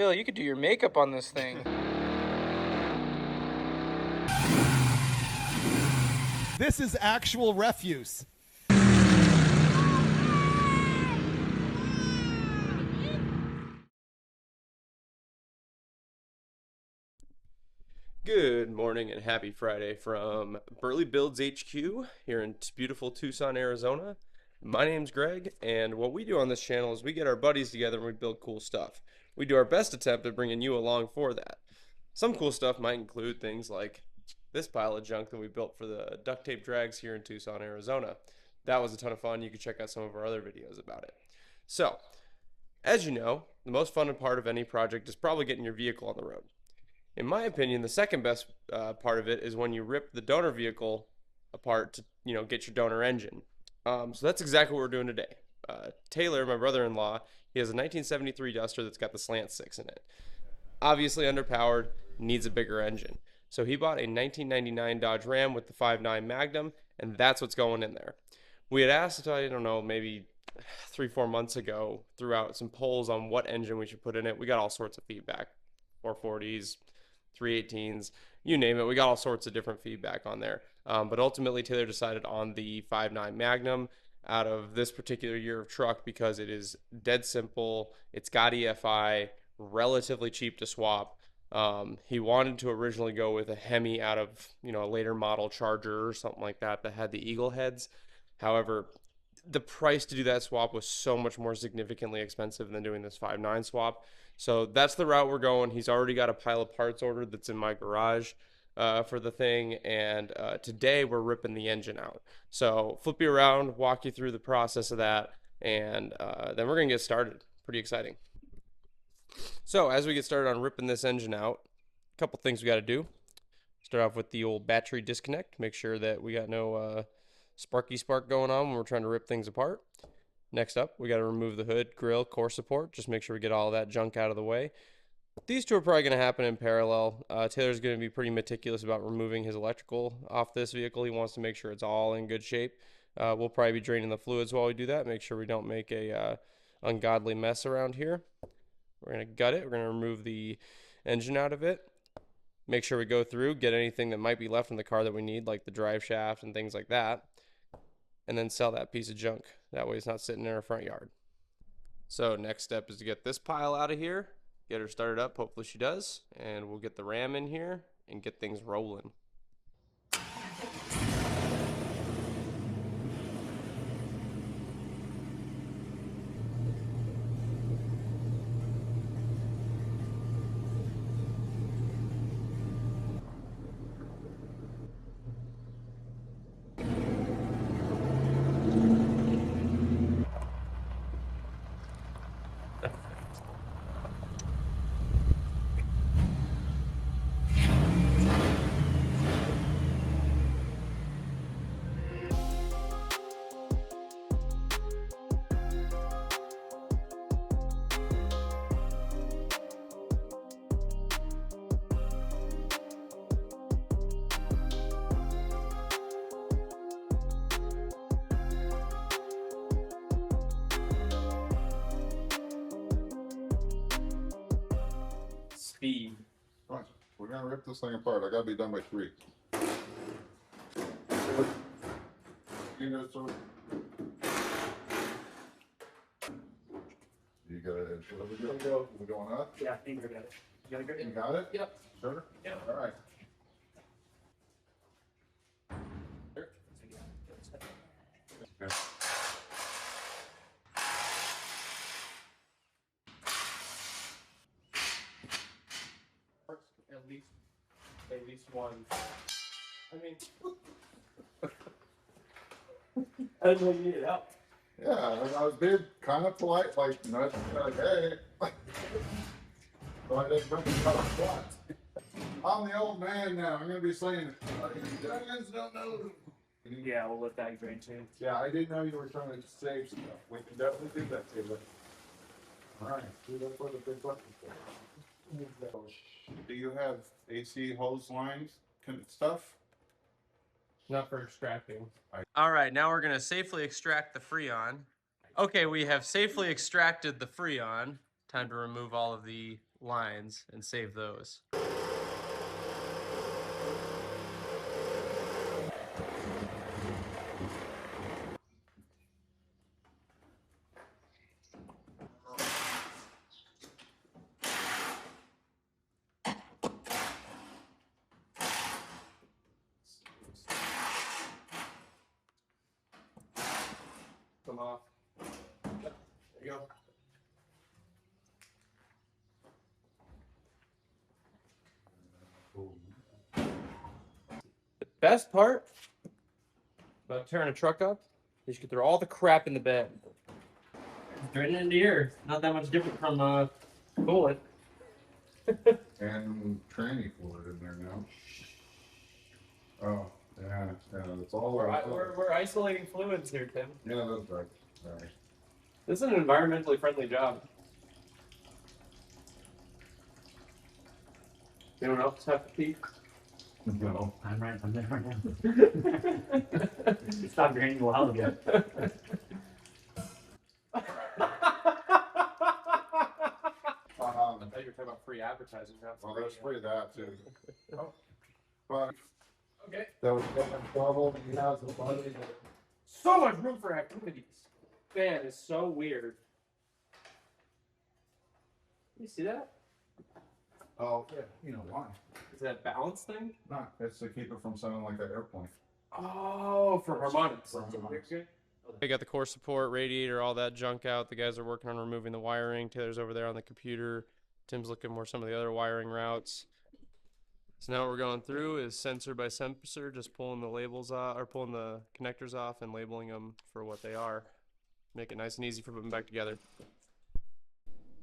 Bill, you could do your makeup on this thing. This is actual refuse. Good morning and happy Friday from Burley Builds HQ here in beautiful Tucson, Arizona. My name's Greg, and what we do on this channel is we get our buddies together and we build cool stuff. We do our best attempt at bringing you along for that. Some cool stuff might include things like this pile of junk that we built for the duct tape drags here in Tucson, Arizona. That was a ton of fun. You can check out some of our other videos about it. So, as you know, the most fun part of any project is probably getting your vehicle on the road. In my opinion, the second best part of it is when you rip the donor vehicle apart to, get your donor engine. So that's exactly what we're doing today. Taylor, my brother-in-law, he has a 1973 Duster that's got the slant six in it. Obviously underpowered, needs a bigger engine. So he bought a 1999 Dodge Ram with the 5.9 Magnum, and that's what's going in there. We had asked, I don't know, maybe 3-4 months ago, threw out some polls on what engine we should put in it. We got all sorts of feedback. 440s, 318s, you name it. We got all sorts of different feedback on there. But ultimately, Taylor decided on the 5.9 Magnum out of this particular year of truck because it is dead simple. It's got EFI, relatively cheap to swap. He wanted to originally go with a Hemi out of, a later model Charger or something like that had the eagle heads. However, the price to do that swap was so much more significantly expensive than doing this 5.9 swap. So that's the route we're going. He's already got a pile of parts ordered that's in my garage for the thing. And today we're ripping the engine out. So flip you around, walk you through the process of that, and then we're going to get started. Pretty exciting. So as we get started on ripping this engine out, a couple things we got to do. Start off with the old battery disconnect. Make sure that we got no sparky spark going on when we're trying to rip things apart. Next up, we got to remove the hood, grill, core support. Just make sure we get all that junk out of the way. These two are probably going to happen in parallel. Taylor's going to be pretty meticulous about removing his electrical off this vehicle. He wants to make sure it's all in good shape. We'll probably be draining the fluids while we do that. Make sure we don't make a ungodly mess around here. We're going to gut it. We're going to remove the engine out of it. Make sure we go through, get anything that might be left in the car that we need, like the drive shaft and things like that, and then sell that piece of junk. That way it's not sitting in our front yard. So next step is to get this pile out of here, get her started up, hopefully she does, and we'll get the Ram in here and get things rolling. Speed. Right. We're gonna rip this thing apart. I gotta be done by 3. You know, so you got it. We're going up. Yeah, I think I got it. You got it? You got it? Yep. Sure. Yep. All right. Okay. At least one. I mean, I didn't know you needed help. Yeah, I was being kind of polite, like, not like, hey. So I didn't bring it up front. I'm the old man now. I'm gonna be saying, you guys don't know. Yeah, we'll let that grain too. Yeah, I didn't know you were trying to save stuff. We can definitely do that, Taylor. All right, do that for the big button. Do you have AC hose lines stuff? not for extracting. All right, now we're gonna safely extract the Freon. Okay, we have safely extracted the Freon. Time to remove all of the lines and save those. Come off. There you go. The best part about tearing a truck up is you can throw all the crap in the bed. Straight into here. Not that much different from coolant. And tranny fluid in there now. Oh, yeah, it's all. We're isolating fluids here, Tim. Yeah, that's right. Sorry. This is an environmentally friendly job. Anyone else have to pee? No. I'm there right now. Stop draining a while ago. I thought you were talking about free advertising. Well, there's free of that too. Oh, but Okay. that was trouble. He has a buddy. So much room for activities. Fan is so weird. You see that? Oh, yeah. You know why? Is that a balance thing? Not. It's to keep it from sounding like an airplane. Oh, for harmonics. For harmonics. They got the core support, radiator, all that junk out. The guys are working on removing the wiring. Taylor's over there on the computer. Tim's looking more some of the other wiring routes. So now what we're going through is sensor by sensor, just pulling the labels off, or pulling the connectors off and labeling them for what they are. Make it nice and easy for putting back together.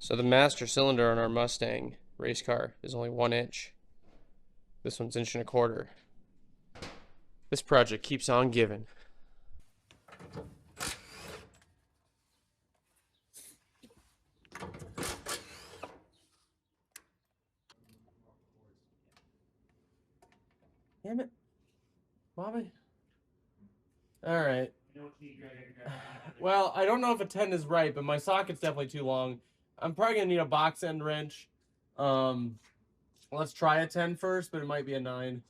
So the master cylinder on our Mustang race car is only 1 inch. This one's 1.25 inches. This project keeps on giving. Damn it. Bobby. All right. Well, I don't know if a 10 is right, but my socket's definitely too long. I'm probably going to need a box end wrench. Let's try a 10 first, but it might be a 9.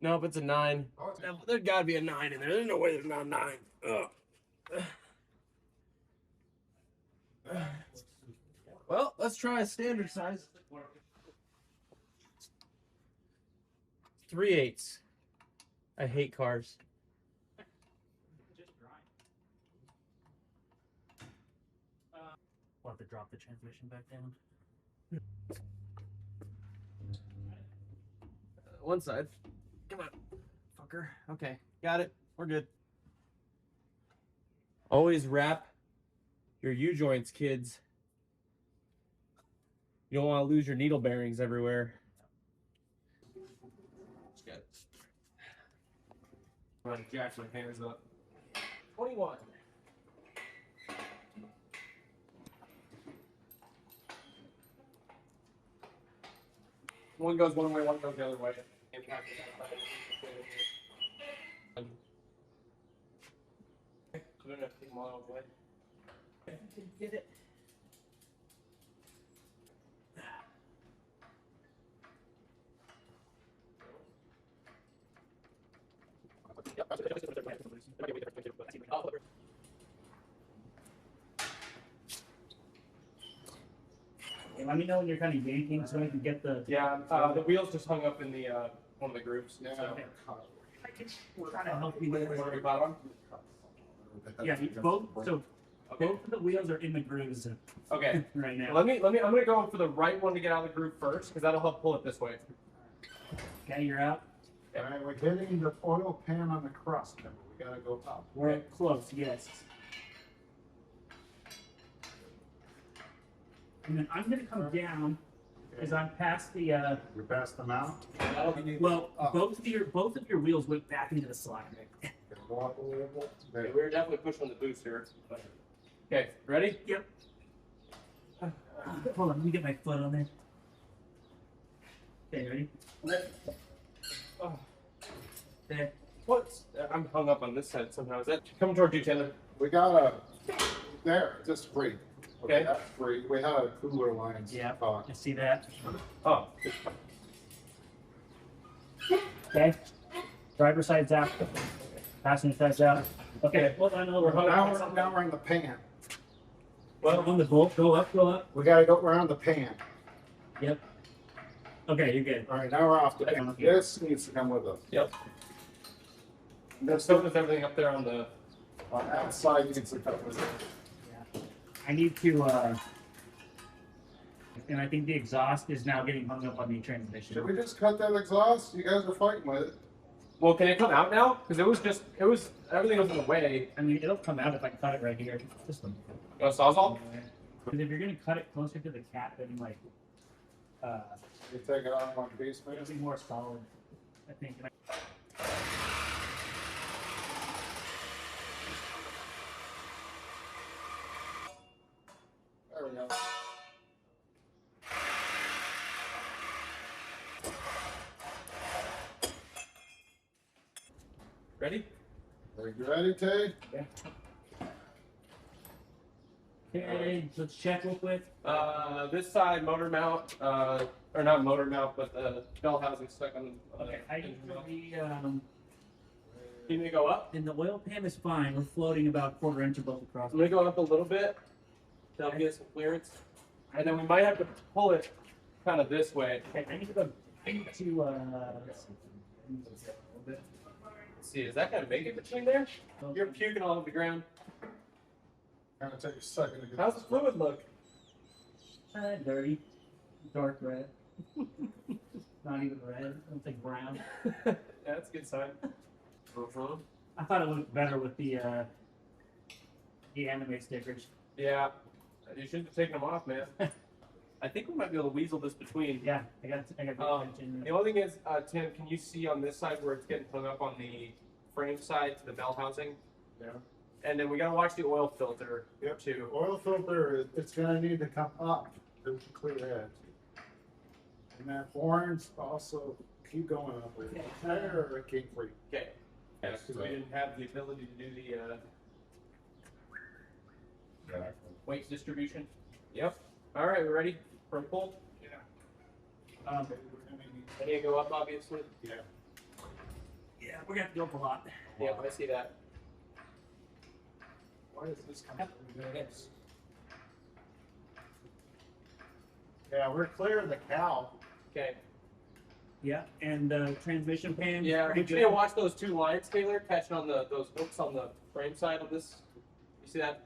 Nope, it's a 9. There's got to be a 9 in there. There's no way there's not a 9. Ugh. Well, let's try a standard size. 3/8. I hate cars. We'll have to drop the transmission back down. One side. Come on, fucker. Okay, got it. We're good. Always wrap your U-joints, kids. You don't want to lose your needle bearings everywhere. Good. Run, jack my hands up. 21. One goes one way, one goes the other way. I'm gonna take them all away. Get it. Hey, let me know when you're kind of yanking so I can get the. Yeah, the wheels just hung up in the one of the groups. Yeah. So. We're trying to help you there. Where we bottom? Yeah, both. So both of the wheels are in the grooves Okay. right now. Let me. I'm gonna go for the right one to get out of the groove first, because that'll help pull it this way. Okay, you're out. All right, we're hitting the oil pan on the crust. We gotta go up. We're close. Yes. And then I'm gonna come down because I'm past the. You're past the mount. Well, both of your wheels went back into the slide. Go up a little bit. Okay, There. we're definitely pushing the boost here. Okay, ready? Yep. Hold on, let me get my foot on there. Okay, ready? Oh, There. what? I'm hung up on this side somehow. Is that coming toward you, Taylor? We gotta. There, just breathe. Okay, that's free. We had a cooler lines. Yeah. talk. You see that? Oh, Okay. Driver side's out. Passenger side's out. Okay. Hold on. Hold on. Now we're in the pan. Well, on the bolt. Go up. Go up. We gotta go around the pan. Yep. Okay, you're good. All right, now we're off the pan. This needs to come with us. yep. So does everything up there on the. That side needs to come with us. Yeah. I need to. And I think the exhaust is now getting hung up on the transmission. Should we just cut that exhaust? You guys are fighting with it. Well, can it come out now? Because everything was in the way. I mean, it'll come out if I cut it right here. This one. You want a Sawzall? Because if you're gonna cut it closer to the cap, then like, You take it out in one piece, maybe? it'll be more solid. I think. There we go. Ready? Are you ready, Tay? Okay, let's check real quick. This side motor mount, or not motor mount, but the bell housing stuck on the. Okay, I need to be, You need to go up. and the oil pan is fine. We're floating about 1/4 inch above the cross. I'm gonna go up a little bit. That'll get some clearance, and then we might have to pull it kind of this way. Okay, I need to go. I need to. Let's see. A little bit. Let's see, is that gonna make it between there? You're puking all over the ground. Gonna take a second to get. How's the fluid look? Dirty, dark red. Not even red. It's like brown. Yeah, that's a good sign. I thought it looked better with the anime stickers. Yeah, you should have taken them off, man. I think we might be able to weasel this between. Yeah, I got good attention. The only thing is, Tim, can you see on this side where it's getting hung up on the frame side to the bell housing? Yeah. And then we gotta watch the oil filter Yep. too. Oil filter, it's gonna need to come up to clear edge. And that orange also keep going up with it. There, it came free. Okay. Yeah, because we didn't have the ability to do the weight distribution. Yep. All right, we ready for a pull? Yeah. Um, I need to go up, obviously. Yeah. yeah, we're gonna have to go up a lot. Yep, I see that. Why is this coming through this? Yeah, we're clear of the cow. Okay. Yeah, and transmission pan. Yeah, pretty we good. need to watch those two lines, Taylor, catching on those hooks on the frame side of this. You see that?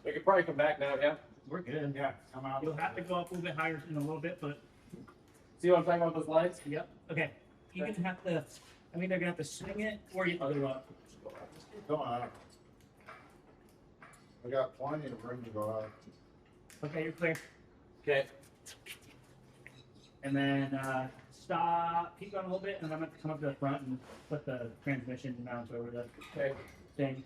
We could probably come back now, yeah? We're good. Yeah, come out. You'll have to go up a little bit higher in a little bit, but See what I'm talking about, those lines? yep. Okay. You're gonna have to. I mean, they're gonna have to swing it or you other up. Come on. We got plenty of room to go out. Okay, you're clear. Okay. And then stop. Keep going a little bit, and I'm gonna have to come up to the front and put the transmission mount over the Okay. thing.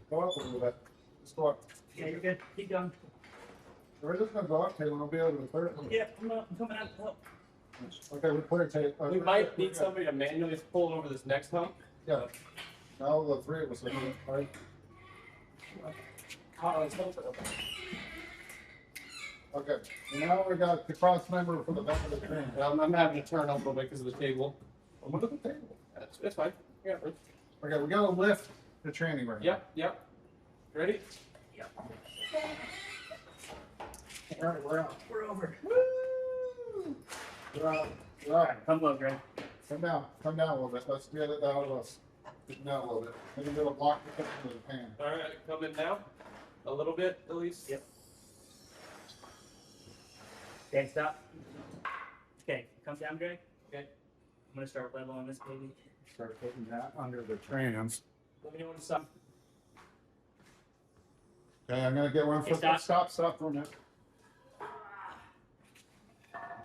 Go up a little bit. Just go up. Yeah, you're good. Keep going. We're just gonna go up, Taylor, and we'll be able to clear it. Yeah, I'm coming out. Oh. Okay, we're clear, Taylor. We might need somebody to manually pull over this next hump. Yeah. Now the three of us are doing it, right? Okay, now we got the cross member for the back of the train. I'm having to turn up a little bit because of the table. Look at the table. That's fine. Yeah. Okay, we gotta lift the tranny right now. Yep. Yep. Ready? All right, we're out. We're over. We're out. We're out. Come low, Greg. Come down a little bit. Let's get it out of us. Get down a little bit. Maybe it'll block the thing with the pan. All right. Come in now. A little bit, at least. Yep. Okay, stop. Okay, come down, Greg. Okay. I'm gonna start level on this baby. Start putting that under the trans. Let me know when to stop. Okay, I'm gonna get one Hey, for stop. stop for a minute.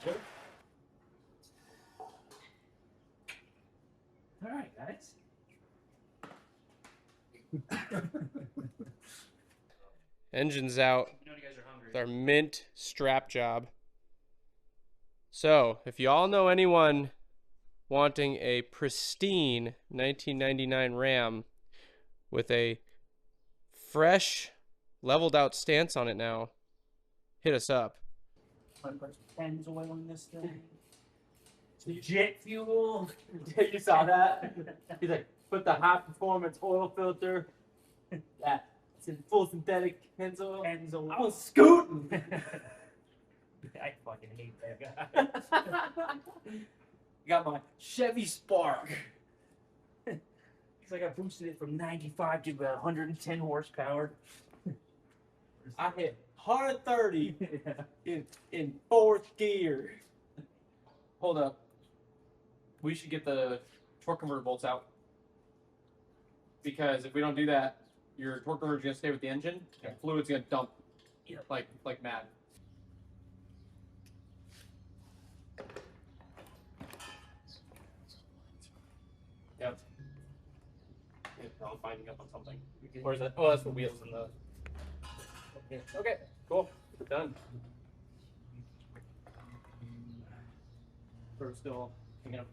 Okay. All right, guys. Engine's out. I know you guys are hungry. With our mint strap job. So, if you all know anyone wanting a pristine 1999 Ram with a fresh leveled out stance on it now, hit us up. I'm put some Pennzoil in this thing. Jet fuel. You saw that? He's like, put the high performance oil filter. That it's in full synthetic Pennzoil. Pennzoil. I was scooting. I fucking hate that guy. Got my Chevy Spark. It's like I boosted it from 95 to about 110 horsepower. I hit 130 Yeah. in fourth gear. Hold up. We should get the torque converter bolts out. Because if we don't do that, your torque converter is gonna stay with the engine and fluid's gonna dump like mad. Yep. I'm finding up on something. Where's that? Oh, that's the wheels and the. Okay, cool. Done. We're still hanging up.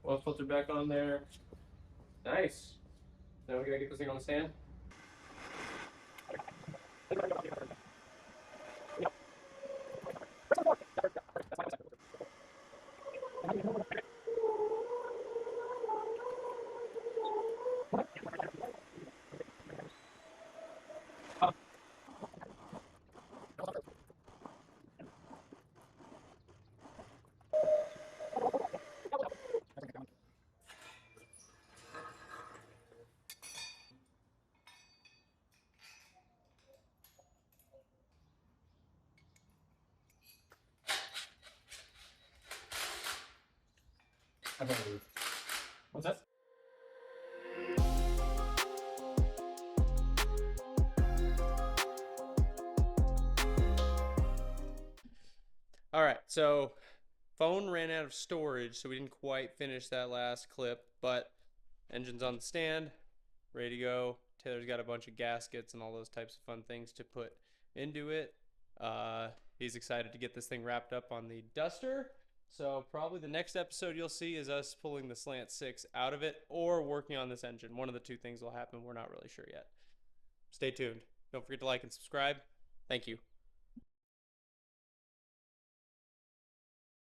Oil filter back on there. Nice. Now we gotta get this thing on the stand. What's that? All right, so phone ran out of storage, so we didn't quite finish that last clip, but engine's on the stand, ready to go. Taylor's got a bunch of gaskets and all those types of fun things to put into it. He's excited to get this thing wrapped up on the Duster. So probably the next episode you'll see is us pulling the Slant 6 out of it or working on this engine. One of the two things will happen. We're not really sure yet. Stay tuned. Don't forget to like and subscribe. Thank you.